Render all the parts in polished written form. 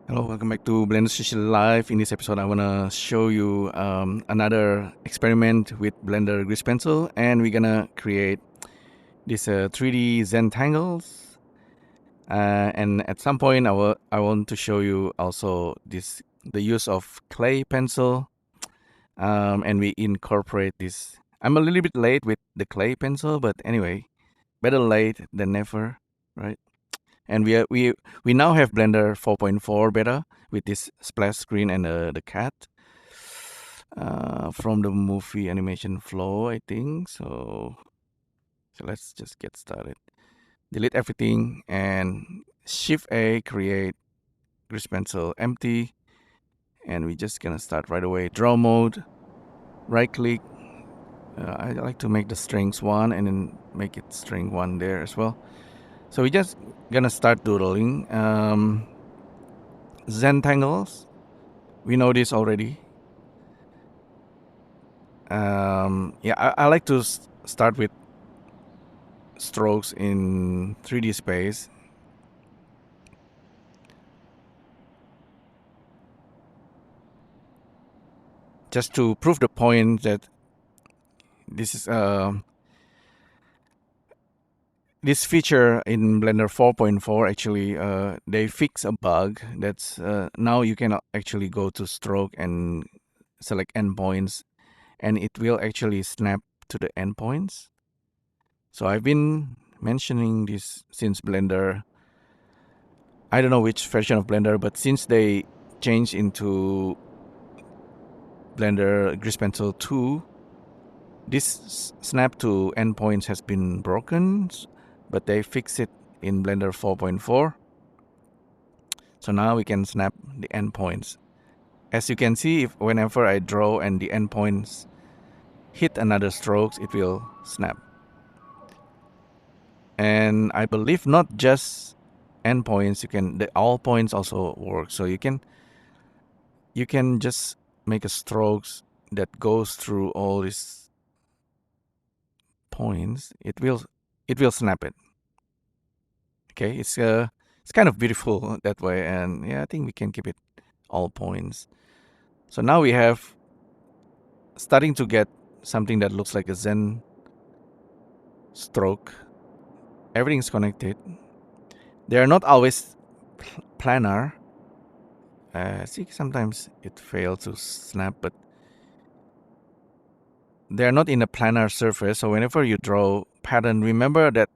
Hello, welcome back to Blender Social Live. In this episode, I want to show you another experiment with Blender Grease Pencil, and we're gonna create these 3D Zentangles. And at some point, I want to show you also the use of clay pencil, and we incorporate this. I'm a little bit late with the clay pencil, but anyway, better late than never, right? And we now have Blender 4.4 beta with this splash screen and the cat from the movie animation flow, I think. So let's just get started. Delete everything and Shift A, create Grease Pencil empty, and we're just gonna start right away. Draw mode, right click. I like to make the strings 1 and then make it string 1 there as well. So we're just gonna start doodling. Zentangles, we know this already. Yeah, I like to start with strokes in 3D space. Just to prove the point that this is this feature in Blender 4.4 actually they fix a bug that's now you can actually go to stroke and select endpoints, and it will actually snap to the endpoints. So I've been mentioning this since Blender, I don't know which version of Blender, but since they changed into Blender Grease Pencil 2, this snap to endpoints has been broken, but they fix it in Blender 4.4. So now we can snap the endpoints. As you can see, if whenever I draw and the endpoints hit another strokes, it will snap. And I believe not just endpoints, the all points also work. So you can just make a strokes that goes through all these points. It will snap it. Okay, it's kind of beautiful that way, and yeah, I think we can keep it all points. So now we have starting to get something that looks like a Zen stroke. Everything's connected. They are not always planar. See, sometimes it fails to snap, but they are not in a planar surface. So whenever you draw pattern, remember that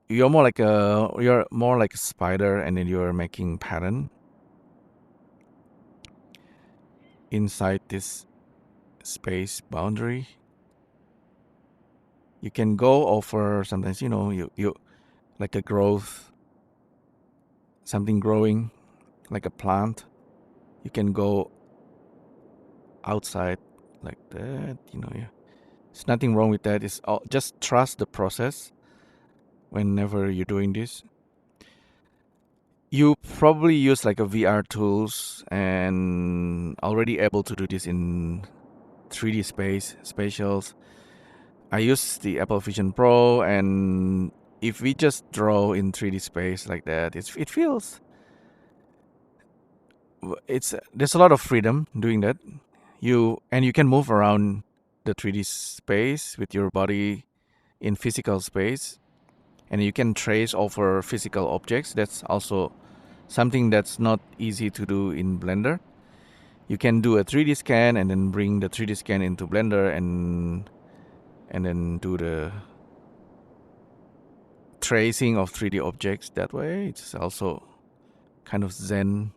you're more like a spider, and then you're making pattern inside this space boundary. You can go over sometimes, you like a growth, something growing like a plant. You can go outside like that, yeah. There's nothing wrong with that. It's just trust the process whenever you're doing this. You probably use like a VR tools and already able to do this in 3D spatials. I use the Apple Vision Pro, and if we just draw in 3D space like that, it feels there's a lot of freedom doing that. You can move around the 3D space with your body in physical space, and you can trace over physical objects. That's also something that's not easy to do in Blender. You can do a 3D scan and then bring the 3D scan into Blender and then do the tracing of 3D objects that way. It's also kind of zen.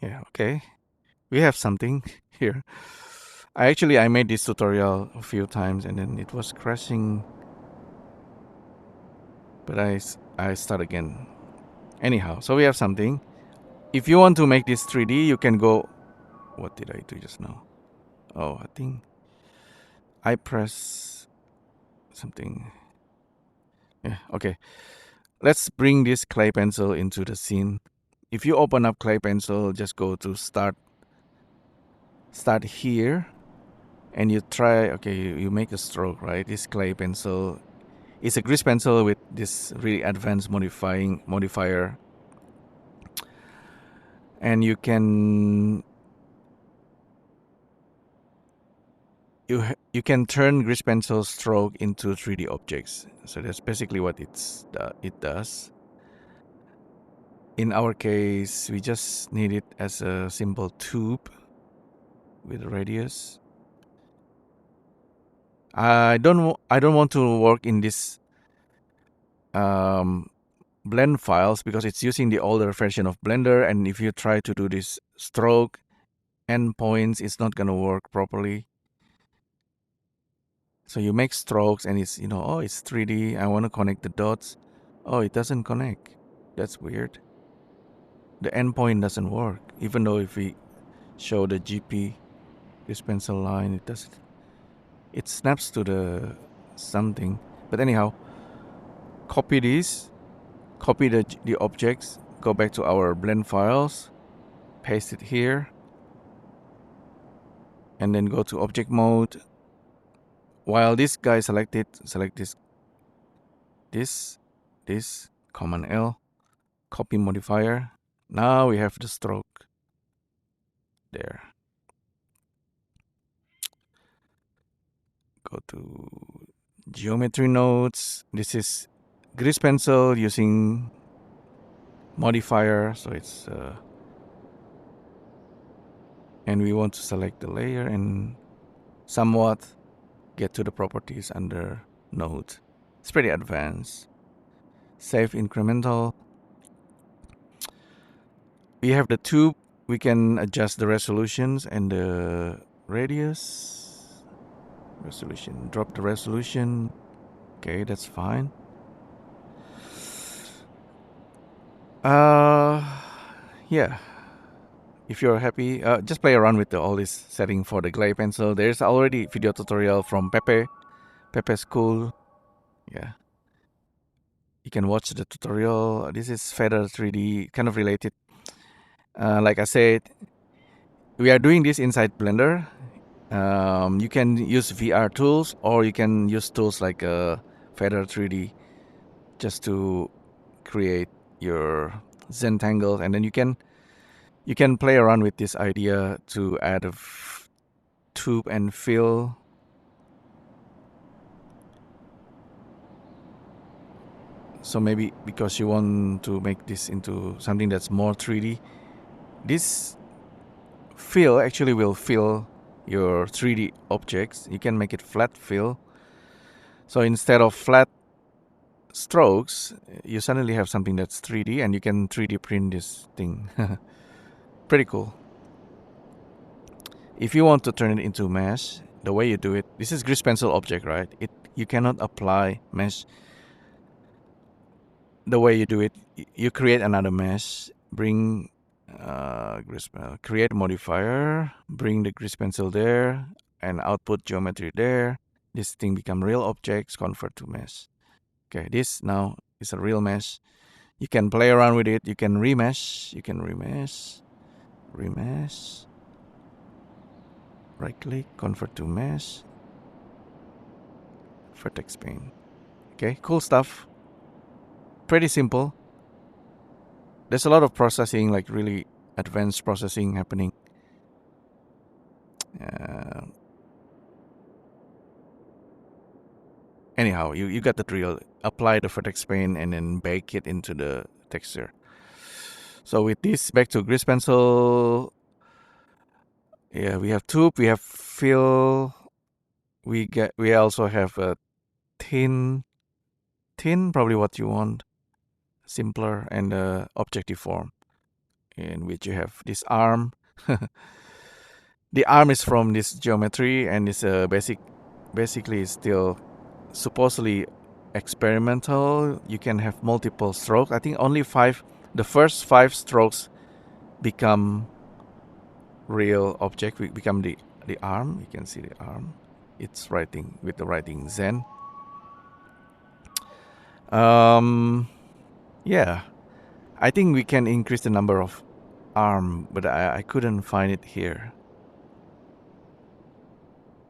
Yeah, okay. We have something here. I made this tutorial a few times and then it was crashing, but I start again. Anyhow, so we have something. If you want to make this 3D, you can go. What did I do just now? Oh, I think I press something. Yeah, okay. Let's bring this clay pencil into the scene. If you open up clay pencil, just go to start here, and you try. Okay, you make a stroke, right? This clay pencil, It's a grease pencil with this really advanced modifier, and you can you can turn grease pencil stroke into 3D objects. So that's basically what it does. In our case, we just need it as a simple tube with a radius. I don't want to work in this blend files because it's using the older version of Blender, and if you try to do this stroke endpoints, it's not gonna work properly. So you make strokes and it's, oh, it's 3D. I want to connect the dots. Oh, it doesn't connect. That's weird. The endpoint doesn't work. Even though if we show the GP, this pencil line, it doesn't. It snaps to the something. But anyhow, copy these, copy the objects, go back to our blend files, paste it here, and then go to object mode. While this guy selected, select this, Command L, copy modifier. Now we have the stroke there. Go to geometry nodes. This is grease pencil using modifier, so it's and we want to select the layer and somewhat get to the properties under node. It's pretty advanced. Save incremental. We have the tube. We can adjust the resolutions and the radius. Resolution. Drop the resolution. Okay, that's fine. Yeah. If you're happy, just play around with all this setting for the clay pencil. There's already video tutorial from Pepe School. Yeah. You can watch the tutorial. This is Feather 3D, kind of related. Like I said, we are doing this inside Blender. You can use VR tools, or you can use tools like Feather 3D just to create your Zentangle, and then you can play around with this idea to add a tube and fill. So maybe because you want to make this into something that's more 3D, this fill actually will fill your 3D objects. You can make it flat fill. So instead of flat strokes, you suddenly have something that's 3D, and you can 3D print this thing. Pretty cool. If you want to turn it into mesh, the way you do it, this is grease pencil object, right? You cannot apply mesh. The way you do it, you create another mesh, bring create modifier, bring the grease pencil there, and output geometry there. This thing become real objects, convert to mesh. Okay, this now is a real mesh. You can play around with it. You can remesh. Remesh. Right click, convert to mesh. Vertex pane. Okay, cool stuff. Pretty simple. There's a lot of processing, like really advanced processing happening. Anyhow, you got the drill. Apply the vertex pane and then bake it into the texture. So with this, back to grease pencil. Yeah, we have tube, we have fill. We also have a thin, probably what you want, simpler, and objective form, in which you have this arm. The arm is from this geometry, and it's basically still supposedly experimental. You can have multiple strokes. I think only 5. The first 5 strokes become real object. We become the arm. You can see the arm. It's writing with the writing Zen. Yeah, I think we can increase the number of arm, but I couldn't find it here.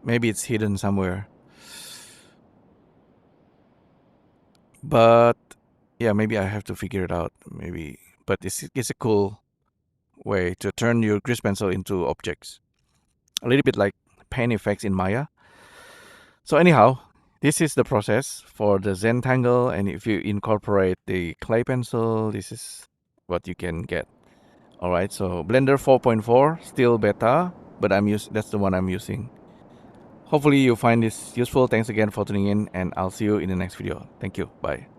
Maybe it's hidden somewhere. But yeah, maybe I have to figure it out. Maybe, but it's a cool way to turn your grease pencil into objects. A little bit like pen effects in Maya. So anyhow, this is the process for the Zentangle, and if you incorporate the clay pencil, this is what you can get. All right, so Blender 4.4 still beta, but that's the one I'm using. Hopefully you find this useful. Thanks again for tuning in, and I'll see you in the next video. Thank you. Bye.